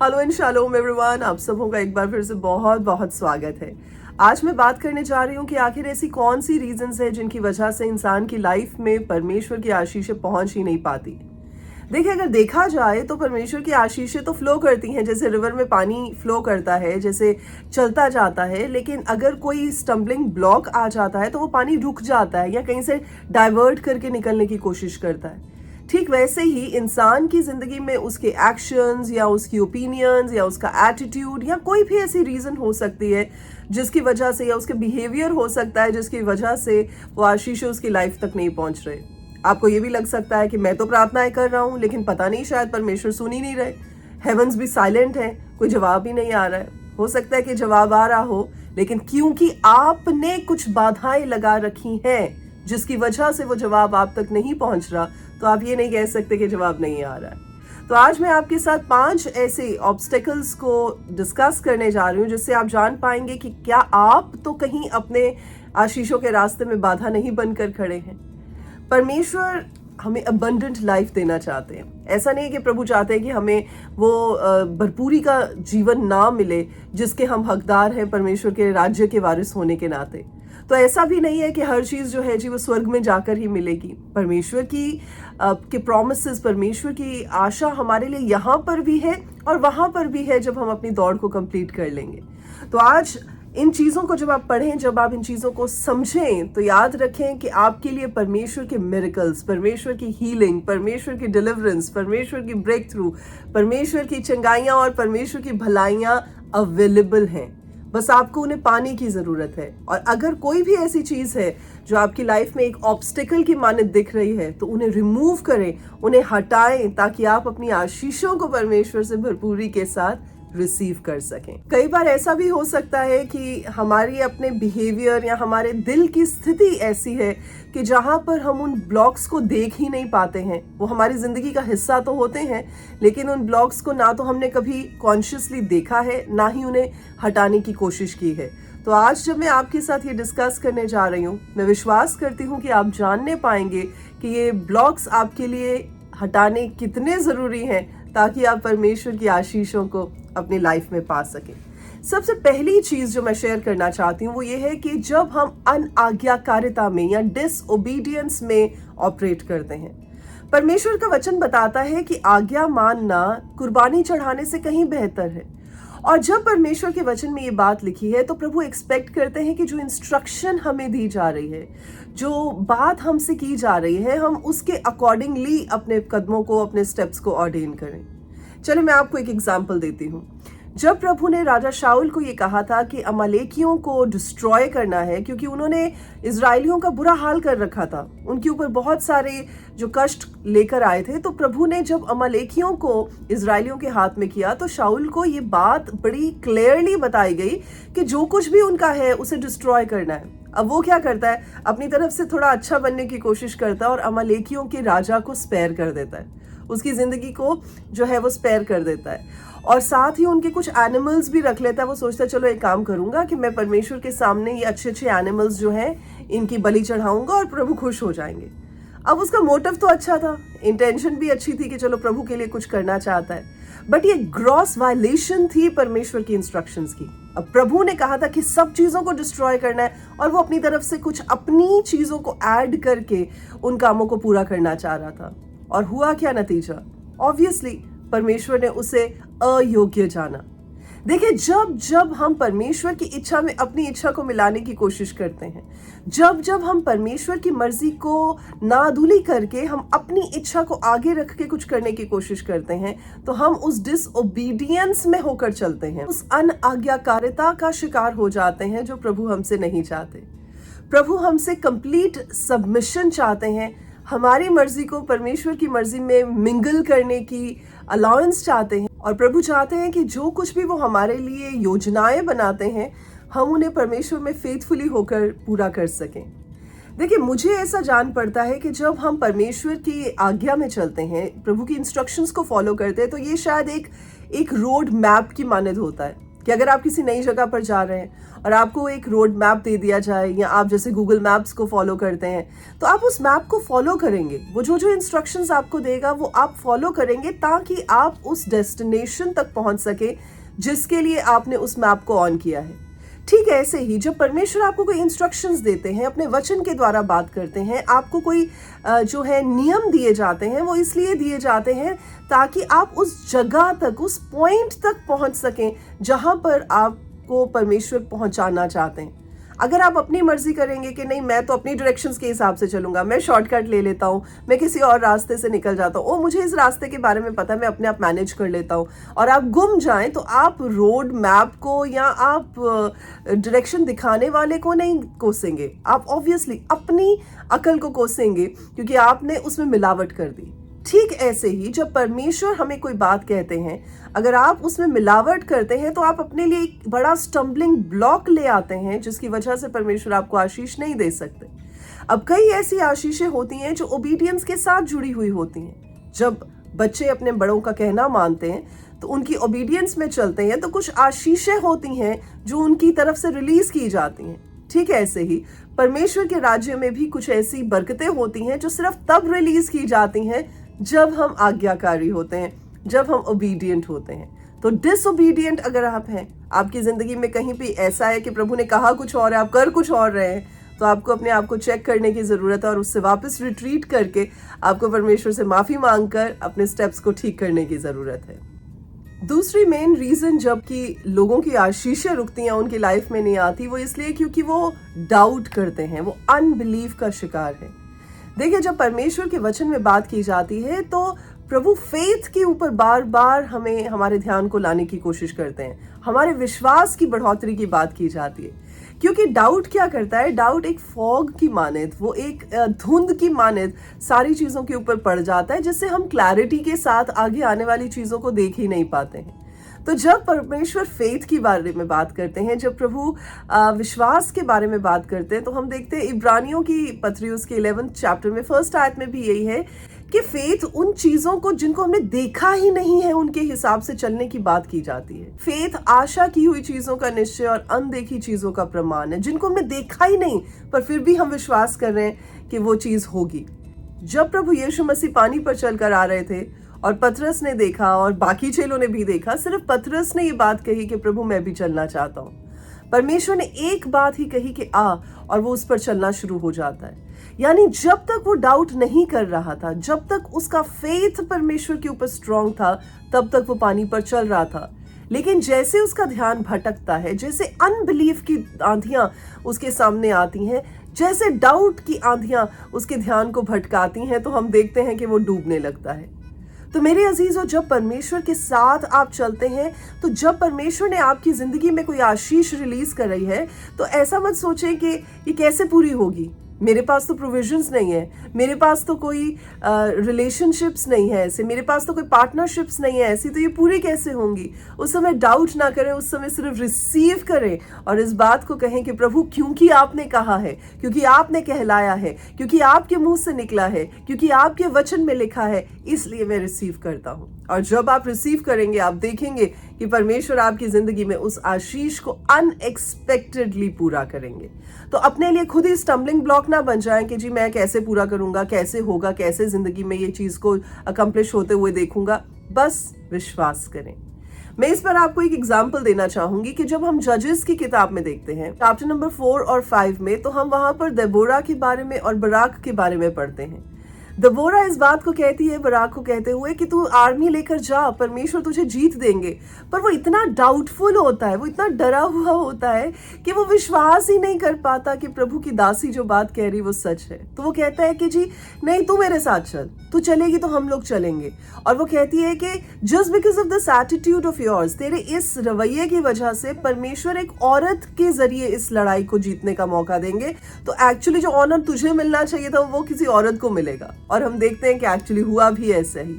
Hello and shalom everyone, आप सबों का एक बार फिर से बहुत बहुत स्वागत है। आज मैं बात करने जा रही हूँ कि आखिर ऐसी कौन सी रीजंस है जिनकी वजह से इंसान की लाइफ में परमेश्वर की आशीषें पहुंच ही नहीं पाती। देखिए, अगर देखा जाए तो परमेश्वर की आशीषें तो फ्लो करती हैं, जैसे रिवर में पानी फ्लो करता है, जैसे चलता जाता है। लेकिन अगर कोई स्टम्बलिंग ब्लॉक आ जाता है तो वो पानी रुक जाता है या कहीं से डाइवर्ट करके निकलने की कोशिश करता है। ठीक वैसे ही इंसान की जिंदगी में उसके एक्शंस या उसकी ओपिनियंस या उसका एटीट्यूड या कोई भी ऐसी रीजन हो सकती है जिसकी वजह से, या उसके बिहेवियर हो सकता है जिसकी वजह से वो आशीष उसकी लाइफ तक नहीं पहुंच रहे। आपको ये भी लग सकता है कि मैं तो प्रार्थनाएं कर रहा हूं लेकिन पता नहीं शायद परमेश्वर सुन ही नहीं रहे, हेवंस भी साइलेंट है, कोई जवाब ही नहीं आ रहा है। हो सकता है कि जवाब आ रहा हो लेकिन क्योंकि आपने कुछ बाधाएं लगा रखी हैं जिसकी वजह से वो जवाब आप तक नहीं पहुंच रहा, तो आप ये नहीं कह सकते कि जवाब नहीं आ रहा है। तो आज मैं आपके साथ 5 ऐसे ऑब्स्टेकल्स को डिस्कस करने जा रही हूँ जिससे आप जान पाएंगे कि क्या आप तो कहीं अपने आशीषों के रास्ते में बाधा नहीं बनकर खड़े हैं। परमेश्वर हमें अबंडेंट लाइफ देना चाहते हैं। ऐसा नहीं है कि प्रभु चाहते हैं कि हमें वो भरपूरी का जीवन ना मिले जिसके हम हकदार हैं परमेश्वर के राज्य के वारिस होने के नाते। तो ऐसा भी नहीं है कि हर चीज जो है जी वो स्वर्ग में जाकर ही मिलेगी। परमेश्वर की के प्रॉमिसेस, परमेश्वर की आशा हमारे लिए यहाँ पर भी है और वहां पर भी है जब हम अपनी दौड़ को कंप्लीट कर लेंगे। तो आज इन चीजों को जब आप पढ़ें, जब आप इन चीजों को समझें, तो याद रखें कि आपके लिए परमेश्वर के मिरेकल्स, परमेश्वर की हीलिंग, परमेश्वर की डिलीवरेंस, परमेश्वर की ब्रेक थ्रू, परमेश्वर की चंगाइयां और परमेश्वर की भलाइयां अवेलेबल हैं। बस आपको उन्हें पाने की जरूरत है। और अगर कोई भी ऐसी चीज है जो आपकी लाइफ में एक ऑब्स्टिकल की मानद दिख रही है तो उन्हें रिमूव करें, उन्हें हटाएं, ताकि आप अपनी आशीषों को परमेश्वर से भरपूरी के साथ रिसीव कर सकें। कई बार ऐसा भी हो सकता है कि हमारी अपने बिहेवियर या हमारे दिल की स्थिति ऐसी है कि जहां पर हम उन ब्लॉक्स को देख ही नहीं पाते हैं। वो हमारी जिंदगी का हिस्सा तो होते हैं लेकिन उन ब्लॉक्स को ना तो हमने कभी कॉन्शियसली देखा है, ना ही उन्हें हटाने की कोशिश की है। तो आज जब मैं आपके साथ ये डिस्कस करने जा रही हूँ, मैं विश्वास करती हूँ कि आप जानने पाएंगे कि ये ब्लॉक्स आपके लिए हटाने कितने जरूरी हैं ताकि आप परमेश्वर की आशीषों को अपनी लाइफ में पा सकें। सबसे पहली चीज जो मैं शेयर करना चाहती हूँ वो ये है कि जब हम अनाज्ञाकारिता में या डिसओबीडियंस में ऑपरेट करते हैं, परमेश्वर का वचन बताता है कि आज्ञा मानना कुर्बानी चढ़ाने से कहीं बेहतर है। और जब परमेश्वर के वचन में ये बात लिखी है तो प्रभु एक्सपेक्ट करते हैं कि जो इंस्ट्रक्शन हमें दी जा रही है, जो बात हमसे की जा रही है, हम उसके अकॉर्डिंगली अपने कदमों को, अपने स्टेप्स को ऑर्डेन करें। चलिए मैं आपको एक एग्जाम्पल देती हूँ। जब प्रभु ने राजा शाऊल को ये कहा था कि अमालेकियों को डिस्ट्रॉय करना है, क्योंकि उन्होंने इजरायलियों का बुरा हाल कर रखा था, उनके ऊपर बहुत सारे जो कष्ट लेकर आए थे, तो प्रभु ने जब अमालेकियों को इजरायलियों के हाथ में किया तो शाऊल को ये बात बड़ी क्लियरली बताई गई कि जो कुछ भी उनका है उसे डिस्ट्रॉय करना है। अब वो क्या करता है, अपनी तरफ से थोड़ा अच्छा बनने की कोशिश करता है और अमालेकियों के राजा को स्पेयर कर देता है, उसकी जिंदगी को जो है वो स्पेयर कर देता है और साथ ही उनके कुछ एनिमल्स भी रख लेता है। वो सोचता है चलो एक काम करूंगा कि मैं परमेश्वर के सामने ये अच्छे अच्छे एनिमल्स जो हैं इनकी बलि चढ़ाऊंगा और प्रभु खुश हो जाएंगे। अब उसका मोटिव तो अच्छा था, इंटेंशन भी अच्छी थी कि चलो प्रभु के लिए कुछ करना चाहता है, बट ये ग्रॉस वायलेशन थी परमेश्वर की इंस्ट्रक्शंस की। अब प्रभु ने कहा था कि सब चीजों को डिस्ट्रॉय करना है और वो अपनी तरफ से कुछ अपनी चीजों को ऐड करके उन कामों को पूरा करना चाह रहा था। और हुआ क्या नतीजा? ऑब्वियसली परमेश्वर ने उसे अयोग्य जाना। देखिए, जब जब हम परमेश्वर की इच्छा में अपनी इच्छा को मिलाने की कोशिश करते हैं, जब जब हम परमेश्वर की मर्जी को नाअदुली करके हम अपनी इच्छा को आगे रख के कुछ करने की कोशिश करते हैं, तो हम उस डिसओबीडियंस में होकर चलते हैं, उस अनाज्ञाकारिता का शिकार हो जाते हैं जो प्रभु हमसे नहीं चाहते। प्रभु हमसे कंप्लीट सबमिशन चाहते हैं, हमारी मर्जी को परमेश्वर की मर्जी में मिंगल करने की अलाउंस चाहते हैं। और प्रभु चाहते हैं कि जो कुछ भी वो हमारे लिए योजनाएं बनाते हैं हम उन्हें परमेश्वर में फेथफुली होकर पूरा कर सकें। देखिए, मुझे ऐसा जान पड़ता है कि जब हम परमेश्वर की आज्ञा में चलते हैं, प्रभु की इंस्ट्रक्शंस को फॉलो करते हैं, तो ये शायद एक रोड मैप की मानद होता है। कि अगर आप किसी नई जगह पर जा रहे हैं और आपको एक रोड मैप दे दिया जाए, या आप जैसे गूगल मैप्स को फॉलो करते हैं, तो आप उस मैप को फॉलो करेंगे। वो जो जो इंस्ट्रक्शंस आपको देगा वो आप फॉलो करेंगे, ताकि आप उस डेस्टिनेशन तक पहुंच सके जिसके लिए आपने उस मैप को ऑन किया है। ठीक है, ऐसे ही जब परमेश्वर आपको कोई इंस्ट्रक्शंस देते हैं, अपने वचन के द्वारा बात करते हैं, आपको कोई जो है नियम दिए जाते हैं, वो इसलिए दिए जाते हैं ताकि आप उस जगह तक, उस पॉइंट तक पहुंच सकें जहां पर आपको परमेश्वर पहुंचाना चाहते हैं। अगर आप अपनी मर्जी करेंगे कि नहीं, मैं तो अपनी डायरेक्शंस के हिसाब से चलूंगा, मैं शॉर्टकट ले लेता हूँ, मैं किसी और रास्ते से निकल जाता हूँ, ओ मुझे इस रास्ते के बारे में पता है, मैं अपने आप मैनेज कर लेता हूँ, और आप गुम जाएं, तो आप रोड मैप को या आप डायरेक्शन दिखाने वाले को नहीं कोसेंगे, आप ऑब्वियसली अपनी अकल को कोसेंगे, क्योंकि आपने उसमें मिलावट कर दी। ठीक ऐसे ही जब परमेश्वर हमें कोई बात कहते हैं, अगर आप उसमें मिलावट करते हैं, तो आप अपने लिए एक बड़ा स्टम्बलिंग ब्लॉक ले आते हैं, जिसकी वजह से परमेश्वर आपको आशीष नहीं दे सकते। अब कई ऐसी आशीषें होती हैं जो ओबीडियंस के साथ जुड़ी हुई होती हैं। जब बच्चे अपने बड़ों का कहना मानते हैं, तो उनकी ओबीडियंस में चलते हैं, तो कुछ आशीषें होती हैं जो उनकी तरफ से रिलीज की जाती हैं। ठीक है, ऐसे ही परमेश्वर के राज्य में भी कुछ ऐसी बरकतें होती हैं जो सिर्फ तब रिलीज की जाती हैं जब हम आज्ञाकारी होते हैं, जब हम ओबीडियंट होते हैं। तो डिसओबीडियंट अगर आप हैं, आपकी जिंदगी में कहीं भी ऐसा है कि प्रभु ने कहा कुछ और है, आप कर कुछ और रहे हैं, तो आपको अपने आप को चेक करने की जरूरत है, और उससे वापस रिट्रीट करके आपको परमेश्वर से माफी मांगकर अपने स्टेप्स को ठीक करने की जरूरत है। दूसरी मेन रीजन जबकि लोगों की आशीषें रुकती हैं, उनकी लाइफ में नहीं आती, वो इसलिए क्योंकि वो डाउट करते हैं, वो अनबिलीव का शिकार है। देखिए, जब परमेश्वर के वचन में बात की जाती है, तो प्रभु फेथ के ऊपर बार बार हमें हमारे ध्यान को लाने की कोशिश करते हैं, हमारे विश्वास की बढ़ोतरी की बात की जाती है। क्योंकि डाउट क्या करता है, डाउट एक फॉग की मानद, वो एक धुंध की मानद सारी चीजों के ऊपर पड़ जाता है, जिससे हम क्लैरिटी के साथ आगे आने वाली चीजों को देख ही नहीं पाते हैं। तो जब परमेश्वर फेथ के बारे में बात करते हैं, जब प्रभु विश्वास के बारे में बात करते हैं, तो हम देखते हैं इब्रानियों की पत्री उसके 11th चैप्टर में 1st आयत में भी यही है कि फेथ उन चीजों को जिनको हमने देखा ही नहीं है, उनके हिसाब से चलने की बात की जाती है। फेथ आशा की हुई चीजों का निश्चय और अनदेखी चीजों का प्रमाण है, जिनको हमने देखा ही नहीं, पर फिर भी हम विश्वास कर रहे हैं कि वो चीज होगी। जब प्रभु यीशु मसीह पानी पर चलकर आ रहे थे और पतरस ने देखा और बाकी चेलों ने भी देखा, सिर्फ पतरस ने ये बात कही कि प्रभु मैं भी चलना चाहता हूँ। परमेश्वर ने एक बात ही कही कि आ, और वो उस पर चलना शुरू हो जाता है। यानी जब तक वो डाउट नहीं कर रहा था, जब तक उसका फेथ परमेश्वर के ऊपर स्ट्रांग था, तब तक वो पानी पर चल रहा था। लेकिन जैसे उसका ध्यान भटकता है, जैसे अनबिलीफ की आंधियां उसके सामने आती हैं, जैसे डाउट की आंधियां उसके ध्यान को भटकाती हैं, तो हम देखते हैं कि वो डूबने लगता है। तो मेरे अजीजों, जब परमेश्वर के साथ आप चलते हैं, तो जब परमेश्वर ने आपकी जिंदगी में कोई आशीष रिलीज कर रही है, तो ऐसा मत सोचें कि ये कैसे पूरी होगी, मेरे पास तो प्रोविजंस नहीं है, मेरे पास तो कोई रिलेशनशिप्स नहीं है ऐसे, मेरे पास तो कोई पार्टनरशिप्स नहीं है ऐसी, तो ये पूरी कैसे होंगी। उस समय डाउट ना करें, उस समय सिर्फ रिसीव करें और इस बात को कहें कि प्रभु, क्योंकि आपने कहा है, क्योंकि आपने कहलाया है, क्योंकि आपके मुंह से निकला है, क्योंकि आपके वचन में लिखा है, इसलिए मैं रिसीव करता हूँ। और जब आप रिसीव करेंगे, आप देखेंगे कि परमेश्वर आपकी जिंदगी में उस आशीष को अनएक्सपेक्टेडली पूरा करेंगे। तो अपने लिए खुद ही स्टम्बलिंग ब्लॉक ना बन जाएं कि जी मैं कैसे पूरा करूंगा, कैसे होगा, कैसे जिंदगी में ये चीज को अकम्प्लिश होते हुए देखूंगा। बस विश्वास करें। मैं इस पर आपको एक एग्जाम्पल देना चाहूंगी कि जब हम जजेस की किताब में देखते हैं, चैप्टर नंबर 4 और 5 में, तो हम वहां पर देबोरा के बारे में और बराक के बारे में पढ़ते हैं। देबोरा इस बात को कहती है बराक को कहते हुए कि तू आर्मी लेकर जा, परमेश्वर तुझे जीत देंगे। पर वो इतना डाउटफुल होता है, वो इतना डरा हुआ होता है कि वो विश्वास ही नहीं कर पाता कि प्रभु की दासी जो बात कह रही वो सच है। तो वो कहता है कि जी नहीं, तू मेरे साथ चल, तू चलेगी तो हम लोग चलेंगे। और वो कहती है कि just because of this attitude of yours, तेरे इस रवैये की वजह से परमेश्वर एक औरत के जरिए इस लड़ाई को जीतने का मौका देंगे। तो एक्चुअली जो ऑनर तुझे मिलना चाहिए था वो किसी औरत को मिलेगा। और हम देखते हैं कि एक्चुअली हुआ भी ऐसा ही।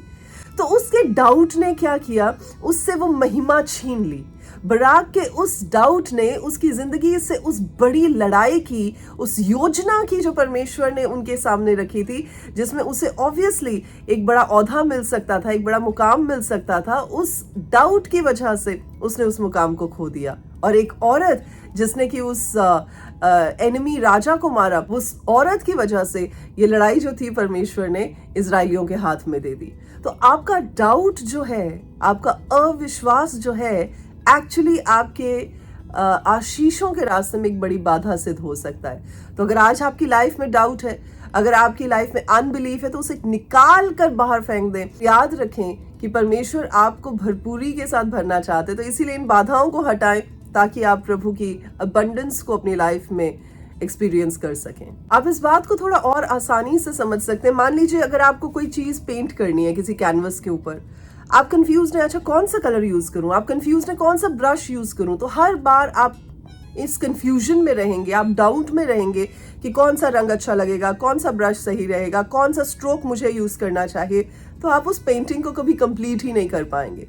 तो उसके डाउट ने क्या किया, उससे वो महिमा छीन ली। बराक के उस डाउट ने उसकी जिंदगी से उस बड़ी लड़ाई की, उस योजना की जो परमेश्वर ने उनके सामने रखी थी, जिसमें उसे ऑब्वियसली एक बड़ा औहदा मिल सकता था, एक बड़ा मुकाम मिल सकता था, उस डाउट की वजह से उसने उस मुकाम को खो दिया। और एक औरत जिसने कि उस एनिमी राजा को मारा, उस औरत की वजह से ये लड़ाई जो थी परमेश्वर ने इजराइलियों के हाथ में दे दी। तो आपका डाउट जो है, आपका अविश्वास जो है, एक्चुअली आपके आशीषों के रास्ते में एक बड़ी बाधा सिद्ध हो सकता है। तो अगर आज आपकी लाइफ में डाउट है, अगर आपकी लाइफ में अनबिलीफ है, तो उसे निकाल कर बाहर फेंक दें। याद रखें कि परमेश्वर आपको भरपूरी के साथ भरना चाहते हैं, तो इसीलिए इन बाधाओं को हटाएं ताकि आप प्रभु की अबंडेंस को अपनी लाइफ में एक्सपीरियंस कर सकें। आप इस बात को थोड़ा और आसानी से समझ सकते हैं। मान लीजिए अगर आपको कोई चीज पेंट करनी है किसी कैनवस के ऊपर, आप कंफ्यूज हैं, अच्छा कौन सा कलर यूज करूं, आप कंफ्यूज हैं कौन सा ब्रश यूज करूं, तो हर बार आप इस कंफ्यूजन में रहेंगे, आप डाउट में रहेंगे कि कौन सा रंग अच्छा लगेगा, कौन सा ब्रश सही रहेगा, कौन सा स्ट्रोक मुझे यूज करना चाहिए, तो आप उस पेंटिंग को कभी कंप्लीट ही नहीं कर पाएंगे।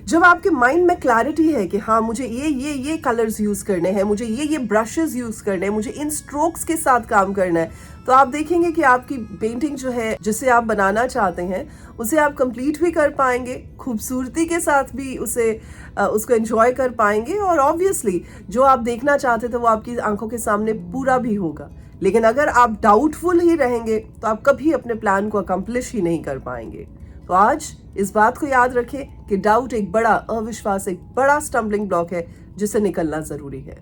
जब आपके माइंड में क्लैरिटी है कि हाँ मुझे ये कलर्स यूज करने हैं, मुझे ये ब्रशेस यूज करने हैं, मुझे इन स्ट्रोक्स के साथ काम करना है, तो आप देखेंगे कि आपकी पेंटिंग जो है, जिसे आप बनाना चाहते हैं, उसे आप कंप्लीट भी कर पाएंगे, खूबसूरती के साथ भी उसको एंजॉय कर पाएंगे, और ऑब्वियसली जो आप देखना चाहते थे वो आपकी आंखों के सामने पूरा भी होगा। लेकिन अगर आप डाउटफुल ही रहेंगे तो आप कभी अपने प्लान को अकम्प्लिश ही नहीं कर पाएंगे। तो आज इस बात को याद रखें कि डाउट एक बड़ा अविश्वास, एक बड़ा स्टम्बलिंग ब्लॉक है जिसे निकलना जरूरी है।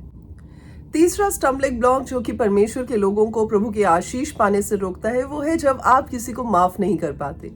तीसरा स्टम्बलिंग ब्लॉक जो कि परमेश्वर के लोगों को प्रभु की आशीष पाने से रोकता है, वो है जब आप किसी को माफ नहीं कर पाते।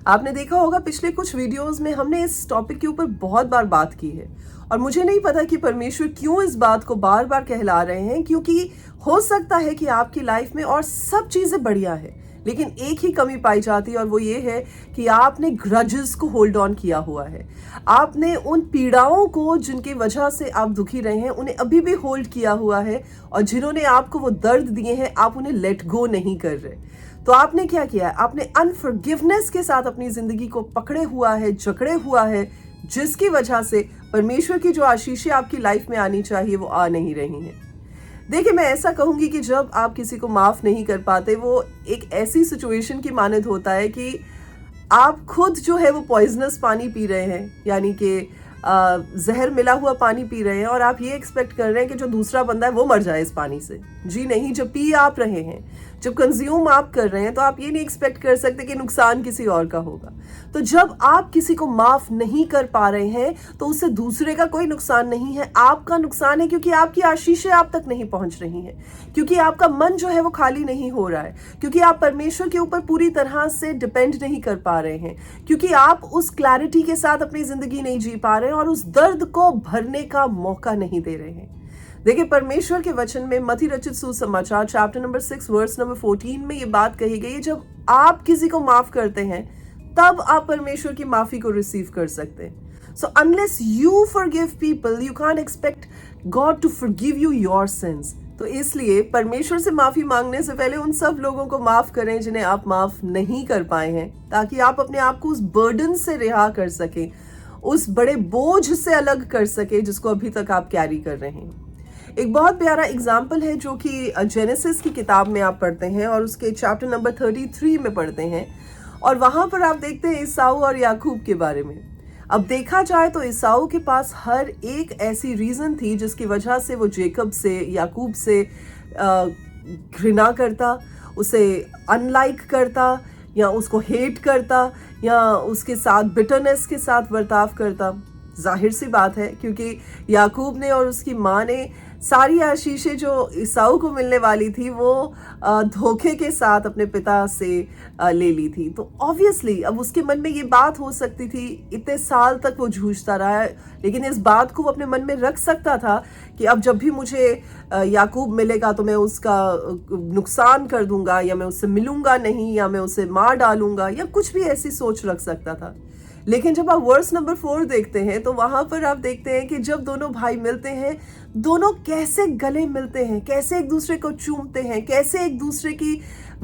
आपने देखा होगा पिछले कुछ वीडियोस में हमने इस टॉपिक के ऊपर बहुत बार बात की है, और मुझे नहीं पता कि परमेश्वर क्यों इस बात को बार बार कहला रहे हैं, क्योंकि हो सकता है कि आपकी लाइफ में और सब चीजें बढ़िया है, लेकिन एक ही कमी पाई जाती है, और वो ये है कि आपने ग्रजेस को होल्ड ऑन किया हुआ है। आपने उन पीड़ाओं को जिनकी वजह से आप दुखी रहे हैं, उन्हें अभी भी होल्ड किया हुआ है, और जिन्होंने आपको वो दर्द दिए हैं आप उन्हें लेट गो नहीं कर रहे। तो आपने क्या किया है, आपने अनफॉरगिवनेस के साथ अपनी जिंदगी को पकड़े हुआ है, जकड़े हुआ है, जिसकी वजह से परमेश्वर की जो आशीषें आपकी लाइफ में आनी चाहिए वो आ नहीं रही हैं। देखिए, मैं ऐसा कहूंगी कि जब आप किसी को माफ नहीं कर पाते, वो एक ऐसी सिचुएशन की मानद होता है कि आप खुद जो है वो पॉइजनस पानी पी रहे हैं, यानी कि जहर मिला हुआ पानी पी रहे हैं, और आप ये एक्सपेक्ट कर रहे हैं कि जो दूसरा बंदा है वो मर जाए इस पानी से। जी नहीं, जब पी आप रहे हैं, जब कंज्यूम आप कर रहे हैं, तो आप ये नहीं एक्सपेक्ट कर सकते कि नुकसान किसी और का होगा। तो जब आप किसी को माफ नहीं कर पा रहे हैं, तो उससे दूसरे का कोई नुकसान नहीं है, आपका नुकसान है, क्योंकि आपकी आशीषें आप तक नहीं पहुंच रही हैं, क्योंकि आपका मन जो है वो खाली नहीं हो रहा है, क्योंकि आप परमेश्वर के ऊपर पूरी तरह से डिपेंड नहीं कर पा रहे हैं, क्योंकि आप उस क्लैरिटी के साथ अपनी जिंदगी नहीं जी पा रहे हैं, और उस दर्द को भरने का मौका नहीं दे रहे हैं। देखिए, परमेश्वर के वचन में मत्ती रचित सुसमाचार चैप्टर नंबर 6 वर्स नंबर 14 में ये बात कही गई है, जब आप किसी को माफ करते हैं तब आप परमेश्वर की माफी को रिसीव कर सकते हैं। So unless you forgive people, you can't expect God to forgive you your sins. तो इसलिए परमेश्वर से माफी मांगने से पहले उन सब लोगों को माफ करें जिन्हें आप माफ नहीं कर पाए हैं, ताकि आप अपने आप को उस बर्डन से रिहा कर सकें, उस बड़े बोझ से अलग कर सके जिसको अभी तक आप कैरी कर रहे हैं। एक बहुत प्यारा एग्जाम्पल है जो कि जेनेसिस की किताब में आप पढ़ते हैं, और उसके चैप्टर नंबर 33 में पढ़ते हैं, और वहां पर आप देखते हैं ईसाऊ और याकूब के बारे में। अब देखा जाए तो ईसाऊ के पास हर एक ऐसी रीजन थी जिसकी वजह से वो जेकब से, याकूब से घृणा करता, उसे अनलाइक करता, या उसको हेट करता, या उसके साथ बिटरनेस के साथ बर्ताव करता। जाहिर सी बात है, क्योंकि याकूब ने और उसकी माँ ने सारी आशीषें जो ईसाऊ को मिलने वाली थी वो धोखे के साथ अपने पिता से ले ली थी। तो ऑब्वियसली अब उसके मन में ये बात हो सकती थी, इतने साल तक वो जूझता रहा है, लेकिन इस बात को वो अपने मन में रख सकता था कि अब जब भी मुझे याकूब मिलेगा तो मैं उसका नुकसान कर दूंगा, या मैं उससे मिलूंगा नहीं, या मैं उसे मार डालूंगा, या कुछ भी ऐसी सोच रख सकता था। लेकिन जब आप वर्स नंबर 4 देखते हैं तो वहां पर आप देखते हैं कि जब दोनों भाई मिलते हैं, दोनों कैसे गले मिलते हैं, कैसे एक दूसरे को चूमते हैं, कैसे एक दूसरे की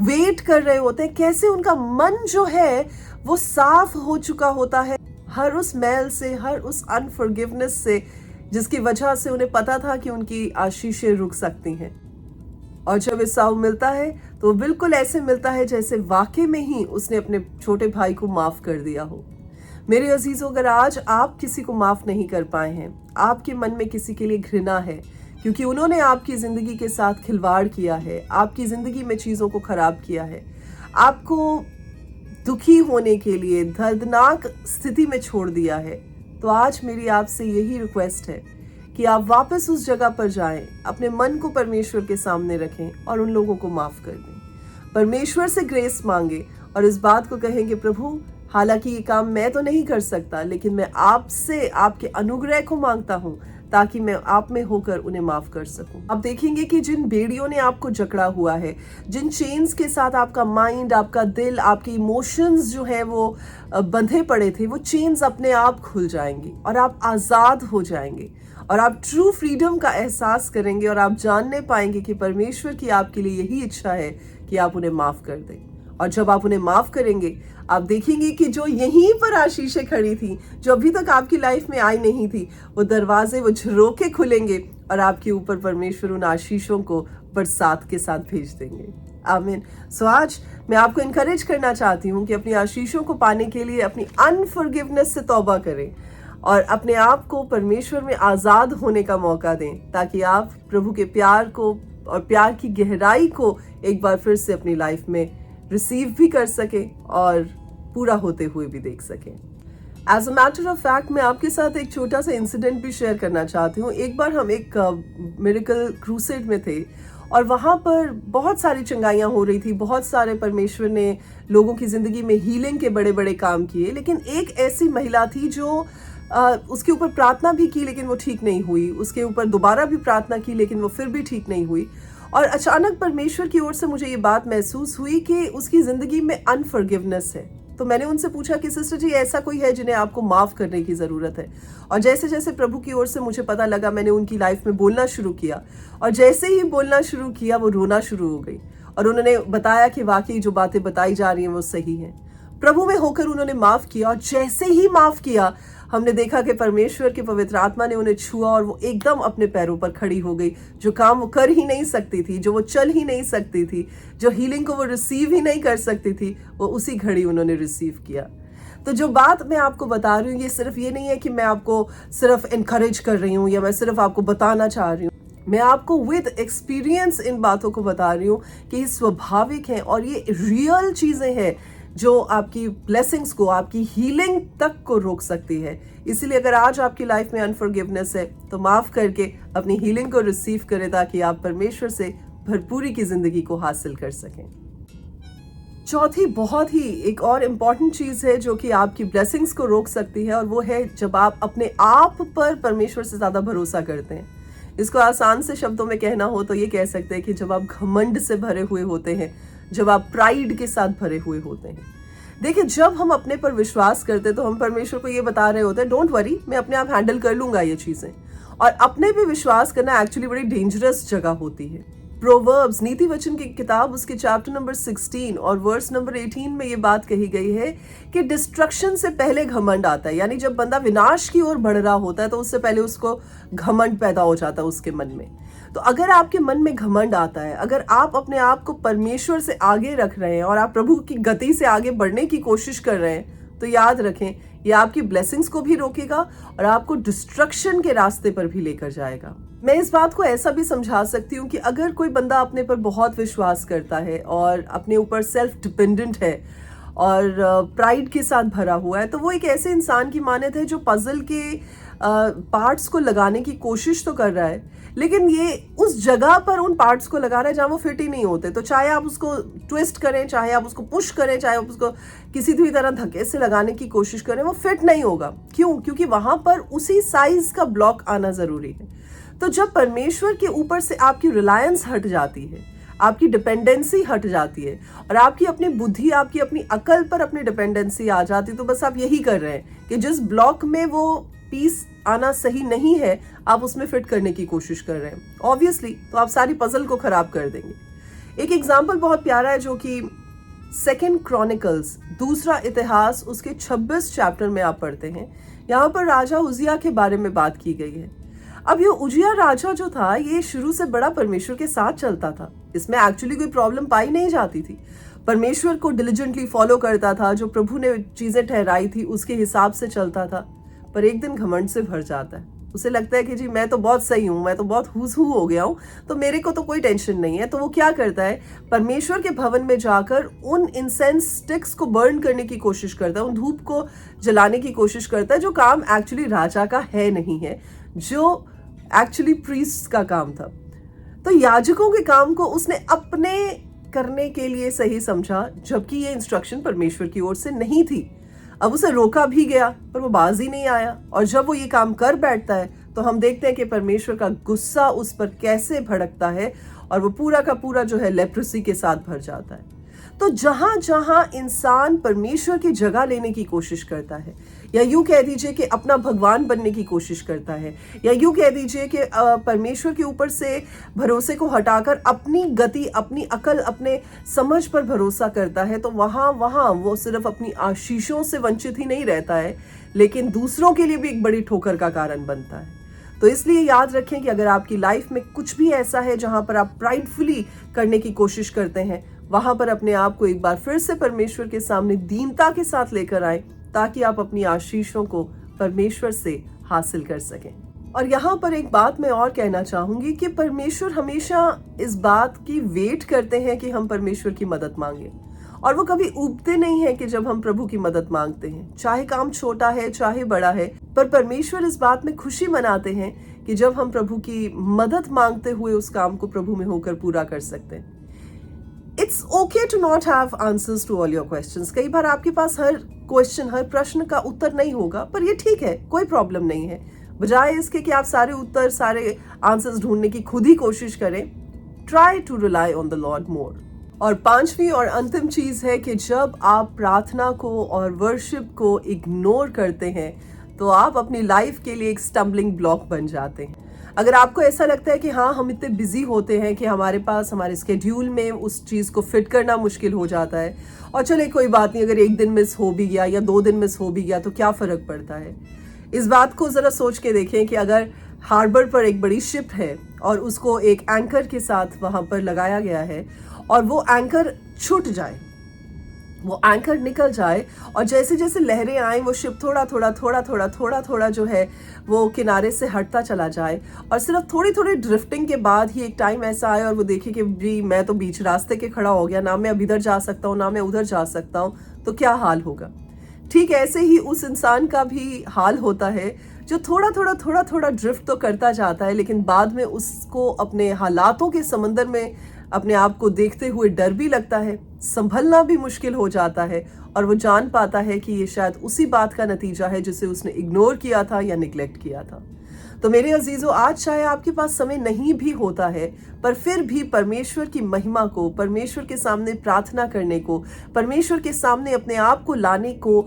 वेट कर रहे होते हैं, कैसे उनका मन जो है वो साफ हो चुका होता है हर उस मैल से, हर उस अनफॉरगिवनेस से, जिसकी वजह से उन्हें पता था कि उनकी आशीषें रुक सकती हैं। और जब ईसाऊ मिलता है तो बिल्कुल ऐसे मिलता है जैसे वाकई में ही उसने अपने छोटे भाई को माफ कर दिया हो। मेरे अजीजों, अगर आज आप किसी को माफ नहीं कर पाए हैं, आपके मन में किसी के लिए घृणा है क्योंकि उन्होंने आपकी जिंदगी के साथ खिलवाड़ किया है, आपकी जिंदगी में चीजों को खराब किया है, आपको दुखी होने के लिए दर्दनाक स्थिति में छोड़ दिया है, तो आज मेरी आपसे यही रिक्वेस्ट है कि आप वापस उस जगह पर जाएं, अपने मन को परमेश्वर के सामने रखें और उन लोगों को माफ कर दें। परमेश्वर से ग्रेस मांगे और इस बात को कहेंगे, प्रभु हालांकि ये काम मैं तो नहीं कर सकता, लेकिन मैं आपसे आपके अनुग्रह को मांगता हूँ ताकि मैं आप में होकर उन्हें माफ कर सकूं। आप देखेंगे कि जिन बेड़ियों ने आपको जकड़ा हुआ है, जिन चेन्स के साथ आपका माइंड, आपका दिल, आपके इमोशंस जो है वो बंधे पड़े थे, वो चेन्स अपने आप खुल जाएंगी और आप आजाद हो जाएंगे और आप ट्रू फ्रीडम का एहसास करेंगे और आप जानने पाएंगे कि परमेश्वर की आपके लिए यही इच्छा है कि आप उन्हें माफ कर दें। और जब आप उन्हें माफ करेंगे, आप देखेंगे कि जो यहीं पर आशीषें खड़ी थी, जो अभी तक आपकी लाइफ में आई नहीं थी, वो दरवाजे वो झरोके खुलेंगे और आपके ऊपर परमेश्वर उन आशीषों को बरसात के साथ भेज देंगे। आमीन। सो आज मैं आपको इनकरेज करना चाहती हूँ कि अपनी आशीषों को पाने के लिए अपनी अनफॉरगिवनेस से तौबा करें और अपने आप को परमेश्वर में आज़ाद होने का मौका दें, ताकि आप प्रभु के प्यार को और प्यार की गहराई को एक बार फिर से अपनी लाइफ में रिसीव भी कर सके और पूरा होते हुए भी देख सके। As a matter of fact मैं आपके साथ एक छोटा सा इंसिडेंट भी शेयर करना चाहती हूँ। एक बार हम एक मिरेकल क्रूसेड में थे और वहाँ पर बहुत सारी चंगाइयाँ हो रही थी, बहुत सारे परमेश्वर ने लोगों की ज़िंदगी में हीलिंग के बड़े बड़े काम किए, लेकिन एक ऐसी महिला थी जो उसके ऊपर प्रार्थना भी की लेकिन वो ठीक नहीं हुई, उसके ऊपर दोबारा भी प्रार्थना की लेकिन वो फिर भी ठीक नहीं हुई। और अचानक परमेश्वर की ओर से मुझे ये बात महसूस हुई कि उसकी ज़िंदगी में अनफॉरगिवनेस है। तो मैंने उनसे पूछा कि सिस्टर जी, ऐसा कोई है जिन्हें आपको माफ़ करने की ज़रूरत है? और जैसे जैसे प्रभु की ओर से मुझे पता लगा, मैंने उनकी लाइफ में बोलना शुरू किया और जैसे ही बोलना शुरू किया वो रोना शुरू हो गई और उन्होंने बताया कि वाकई जो बातें बताई जा रही हैं वो सही हैं। प्रभु में होकर उन्होंने माफ़ किया और जैसे ही माफ़ किया, हमने देखा कि परमेश्वर के पवित्र आत्मा ने उन्हें छुआ और वो एकदम अपने पैरों पर खड़ी हो गई। जो काम वो कर ही नहीं सकती थी, जो वो चल ही नहीं सकती थी, जो हीलिंग को वो रिसीव ही नहीं कर सकती थी, वो उसी घड़ी उन्होंने रिसीव किया। तो जो बात मैं आपको बता रही हूँ, ये सिर्फ ये नहीं है कि मैं आपको सिर्फ इनकरेज कर रही हूँ या मैं सिर्फ आपको बताना चाह रही हूँ। मैं आपको विद एक्सपीरियंस इन बातों को बता रही हूँ कि ये स्वाभाविक है और ये रियल चीज़ें हैं जो आपकी ब्लेसिंग्स को, आपकी हीलिंग तक को रोक सकती है। इसीलिए अगर आज आपकी लाइफ में अनफॉरगिवनेस है तो माफ़ करके अपनी हीलिंग को रिसीव करें ताकि आप परमेश्वर से भरपूरी की ज़िंदगी को हासिल कर सकें। चौथी बहुत ही एक और इम्पॉर्टेंट चीज़ है जो कि आपकी ब्लेसिंग्स को रोक सकती है, और वो है जब आप अपने आप पर परमेश्वर से ज़्यादा भरोसा करते हैं। इसको आसान से शब्दों में कहना हो तो ये कह सकते हैं कि जब आप घमंड से भरे हुए होते हैं, जब आप प्राइड के साथ भरे हुए होते हैं। देखिए, जब हम अपने पर विश्वास करते हैं तो हम परमेश्वर को ये बता रहे होते हैं, डोंट वरी, मैं अपने आप हैंडल कर लूंगा ये चीज़ें। और अपने पे विश्वास करना एक्चुअली बड़ी डेंजरस जगह होती है। प्रोवर्ब्स, नीति वचन की किताब, उसके चैप्टर नंबर 16 और वर्स नंबर 18 में ये बात कही गई है कि डिस्ट्रक्शन से पहले घमंड आता है। यानी जब बंदा विनाश की ओर बढ़ रहा होता है तो उससे पहले उसको घमंड पैदा हो जाता है उसके मन में। तो अगर आपके मन में घमंड आता है, अगर आप अपने आप को परमेश्वर से आगे रख रहे हैं और आप प्रभु की गति से आगे बढ़ने की कोशिश कर रहे हैं, तो याद रखें, ये आपकी ब्लेसिंग्स को भी रोकेगा और आपको डिस्ट्रक्शन के रास्ते पर भी लेकर जाएगा। मैं इस बात को ऐसा भी समझा सकती हूँ कि अगर कोई बंदा अपने पर बहुत विश्वास करता है और अपने ऊपर सेल्फ डिपेंडेंट है और प्राइड के साथ भरा हुआ है, तो वो एक ऐसे इंसान की मानत है जो पजल के पार्ट्स को लगाने की कोशिश तो कर रहा है, लेकिन ये उस जगह पर उन पार्ट्स को लगा रहा है जहाँ वो फिट ही नहीं होते। तो चाहे आप उसको ट्विस्ट करें, चाहे आप उसको पुश करें, चाहे आप उसको किसी भी तरह धक्के से लगाने की कोशिश करें, वो फिट नहीं होगा। क्यों? क्योंकि वहाँ पर उसी साइज का ब्लॉक आना ज़रूरी है। तो जब परमेश्वर के ऊपर से आपकी रिलायंस हट जाती है, आपकी डिपेंडेंसी हट जाती है और आपकी अपनी बुद्धि, आपकी अपनी अकल पर अपनी डिपेंडेंसी आ जाती है, तो बस आप यही कर रहे हैं कि जिस ब्लॉक में वो पीस आना सही नहीं है, आप उसमें फिट करने की कोशिश कर रहे हैं। ऑब्वियसली तो आप सारी पजल को खराब कर देंगे। एक एग्जाम्पल बहुत प्यारा है जो कि 2 क्रॉनिकल्स, दूसरा इतिहास, उसके 26 चैप्टर में आप पढ़ते हैं। यहाँ पर राजा उजिया के बारे में बात की गई है। अब ये उजिया राजा जो था, ये शुरू से बड़ा परमेश्वर के साथ चलता था। इसमें एक्चुअली कोई प्रॉब्लम पाई नहीं जाती थी। परमेश्वर को डिलिजेंटली फॉलो करता था, जो प्रभु ने चीजें ठहराई थी उसके हिसाब से चलता था। पर एक दिन घमंड से भर जाता है। उसे लगता है कि जी मैं तो बहुत सही हूं, मैं तो बहुत हुजहू हो गया हूं, तो मेरे को तो कोई टेंशन नहीं है। तो वो क्या करता है, परमेश्वर के भवन में जाकर उन इंसेंस स्टिक्स को बर्न करने की कोशिश करता है, उन धूप को जलाने की कोशिश करता है, जो काम एक्चुअली राजा का है नहीं है, जो एक्चुअली प्रीस्ट का काम था। तो याजकों के काम को उसने अपने करने के लिए सही समझा, जबकि ये इंस्ट्रक्शन परमेश्वर की ओर से नहीं थी। अब उसे रोका भी गया पर वो बाज ही नहीं आया, और जब वो ये काम कर बैठता है तो हम देखते हैं कि परमेश्वर का गुस्सा उस पर कैसे भड़कता है और वो पूरा का पूरा जो है लेप्रोसी के साथ भर जाता है। तो जहां जहां इंसान परमेश्वर की जगह लेने की कोशिश करता है, या यूं कह दीजिए कि अपना भगवान बनने की कोशिश करता है, या यूं कह दीजिए कि परमेश्वर के ऊपर से भरोसे को हटाकर अपनी गति, अपनी अकल, अपने समझ पर भरोसा करता है, तो वहां वो सिर्फ अपनी आशीषों से वंचित ही नहीं रहता है, लेकिन दूसरों के लिए भी एक बड़ी ठोकर का कारण बनता है। तो इसलिए याद रखें कि अगर आपकी लाइफ में कुछ भी ऐसा है जहां पर आप प्राइडफुली करने की कोशिश करते हैं, वहां पर अपने आप को एक बार फिर से परमेश्वर के सामने दीनता के साथ लेकर आए, ताकि आप अपनी आशीषों को परमेश्वर से हासिल कर सकें। और यहाँ पर एक बात मैं और कहना चाहूंगी कि परमेश्वर हमेशा इस बात की वेट करते हैं कि हम परमेश्वर की मदद मांगे, और वो कभी ऊबते नहीं है कि जब हम प्रभु की मदद मांगते हैं, चाहे काम छोटा है चाहे बड़ा है। पर परमेश्वर इस बात में खुशी मनाते हैं कि जब हम प्रभु की मदद मांगते हुए उस काम को प्रभु में होकर पूरा कर सकते हैं। It's okay to not have answers to all your questions. कई बार आपके पास हर क्वेश्चन, हर प्रश्न का उत्तर नहीं होगा, पर ये ठीक है, कोई प्रॉब्लम नहीं है। बजाय इसके कि आप सारे उत्तर, सारे आंसर्स ढूंढने की खुद ही कोशिश करें, try to rely on the Lord more. और 5वीं और अंतिम चीज है कि जब आप प्रार्थना को और वर्शिप को इग्नोर करते हैं, तो आप अपनी लाइफ के लिए एक स्टम्बलिंग ब्लॉक बन जाते हैं। अगर आपको ऐसा लगता है कि हाँ, हम इतने बिजी होते हैं कि हमारे पास हमारे स्केड्यूल में उस चीज़ को फिट करना मुश्किल हो जाता है, और चले कोई बात नहीं, अगर एक दिन मिस हो भी गया या 2 दिन मिस हो भी गया तो क्या फ़र्क पड़ता है। इस बात को ज़रा सोच के देखें कि अगर हार्बर पर एक बड़ी शिप है और उसको एक एंकर के साथ वहाँ पर लगाया गया है, और वो एंकर छूट जाए, वो एंकर निकल जाए, और जैसे जैसे लहरें आए वो शिप थोड़ा थोड़ा जो है वो किनारे से हटता चला जाए, और सिर्फ थोड़ी थोड़ी ड्रिफ्टिंग के बाद ही एक टाइम ऐसा आए और वो देखे कि जी मैं तो बीच रास्ते के खड़ा हो गया, ना मैं अब इधर जा सकता हूँ ना मैं उधर जा सकता हूँ, तो क्या हाल होगा। ठीक ऐसे ही उस इंसान का भी हाल होता है जो थोड़ा थोड़ा ड्रिफ्ट तो करता जाता है, लेकिन बाद में उसको अपने हालातों के समंदर में अपने आप को देखते हुए डर भी लगता है, संभलना भी मुश्किल हो जाता है, और वो जान पाता है कि ये शायद उसी बात का नतीजा है जिसे उसने इग्नोर किया था या निग्लेक्ट किया था। तो मेरे अजीजों, आज चाहे आपके पास समय नहीं भी होता है, पर फिर भी परमेश्वर की महिमा को, परमेश्वर के सामने प्रार्थना करने को, परमेश्वर के सामने अपने आप को लाने को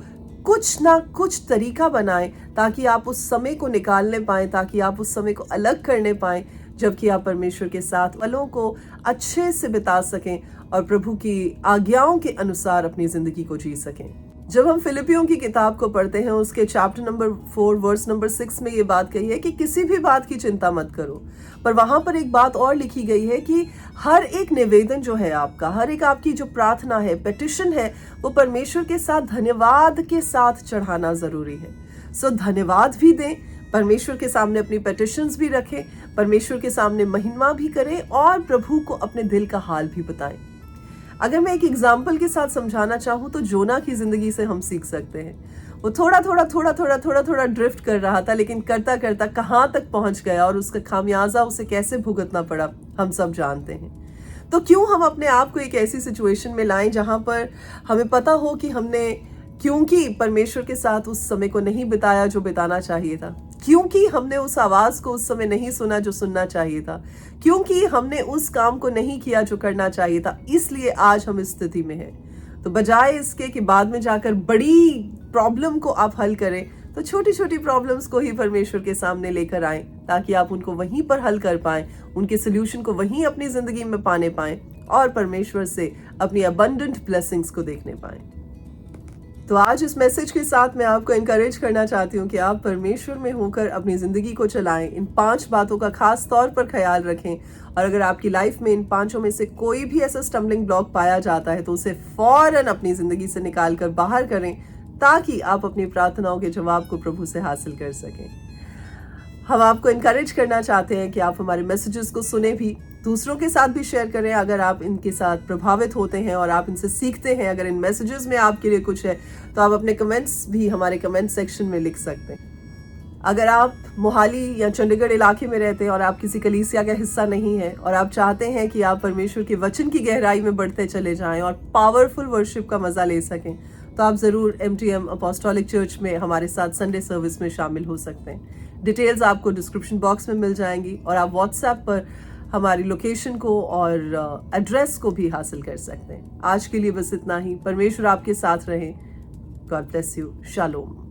कुछ ना कुछ तरीका बनाएं, ताकि आप उस समय को निकालने पाएं, ताकि आप उस समय को अलग करने पाएं, जबकि आप परमेश्वर के साथ पलों को अच्छे से बिता सकें और प्रभु की आज्ञाओं के अनुसार अपनी जिंदगी को जी सकें। जब हम फिलिपियों की किताब को पढ़ते हैं, उसके चैप्टर नंबर 4 वर्स नंबर 6 में ये बात कही है कि किसी भी बात की चिंता मत करो। पर वहां पर एक बात और लिखी गई है कि हर एक निवेदन जो है आपका, हर एक आपकी जो प्रार्थना है, पेटिशन है, वो परमेश्वर के साथ धन्यवाद के साथ चढ़ाना जरूरी है। सो धन्यवाद भी दें, परमेश्वर के सामने अपनी पेटिशंस भी रखें, परमेश्वर के सामने महिमा भी करें, और प्रभु को अपने दिल का हाल भी बताएं। अगर मैं एक एग्जाम्पल के साथ समझाना चाहूँ तो जोना की जिंदगी से हम सीख सकते हैं। वो थोड़ा ड्रिफ्ट कर रहा था, लेकिन करता करता कहाँ तक पहुंच गया, और उसका खामियाजा उसे कैसे भुगतना पड़ा हम सब जानते हैं। तो क्यों हम अपने आप को एक ऐसी सिचुएशन में लाएं जहां पर हमें पता हो कि हमने क्योंकि परमेश्वर के साथ उस समय को नहीं बिताया जो बिताना चाहिए था। क्योंकि हमने उस आवाज को उस समय नहीं सुना जो सुनना चाहिए था, क्योंकि हमने उस काम को नहीं किया जो करना चाहिए था, इसलिए आज हम इस स्थिति में हैं। तो बजाय इसके कि बाद में जाकर बड़ी प्रॉब्लम को आप हल करें, तो छोटी छोटी प्रॉब्लम्स को ही परमेश्वर के सामने लेकर आएं, ताकि आप उनको वहीं पर हल कर पाएं, उनके सोल्यूशन को वहीं अपनी जिंदगी में पाने पाएं और परमेश्वर से अपनी अबंडेंट ब्लेसिंग्स को देखने पाएं। तो आज इस मैसेज के साथ मैं आपको एनकरेज करना चाहती हूँ कि आप परमेश्वर में होकर अपनी जिंदगी को चलाएं। इन 5 बातों का खास तौर पर ख्याल रखें, और अगर आपकी लाइफ में इन 5 में से कोई भी ऐसा स्टम्बलिंग ब्लॉक पाया जाता है तो उसे फौरन अपनी जिंदगी से निकाल कर बाहर करें, ताकि आप अपनी प्रार्थनाओं के जवाब को प्रभु से हासिल कर सकें। हम आपको इनकरेज करना चाहते हैं कि आप हमारे मैसेजेस को सुने भी, दूसरों के साथ भी शेयर करें अगर आप इनके साथ प्रभावित होते हैं और आप इनसे सीखते हैं। अगर इन मैसेजेस में आपके लिए कुछ है तो आप अपने कमेंट्स भी हमारे कमेंट सेक्शन में लिख सकते हैं। अगर आप मोहाली या चंडीगढ़ इलाके में रहते हैं और आप किसी कलीसिया का हिस्सा नहीं है और आप चाहते हैं कि आप परमेश्वर के वचन की गहराई में बढ़ते चले जाएं और पावरफुल वर्शिप का मजा ले सकें, तो आप जरूर MTM अपोस्टोलिक चर्च में हमारे साथ संडे सर्विस में शामिल हो सकते हैं। डिटेल्स आपको डिस्क्रिप्शन बॉक्स में मिल जाएंगी और आप व्हाट्सएप पर हमारी लोकेशन को और एड्रेस को भी हासिल कर सकते हैं। आज के लिए बस इतना ही। परमेश्वर आपके साथ रहे। God bless you. शालोम।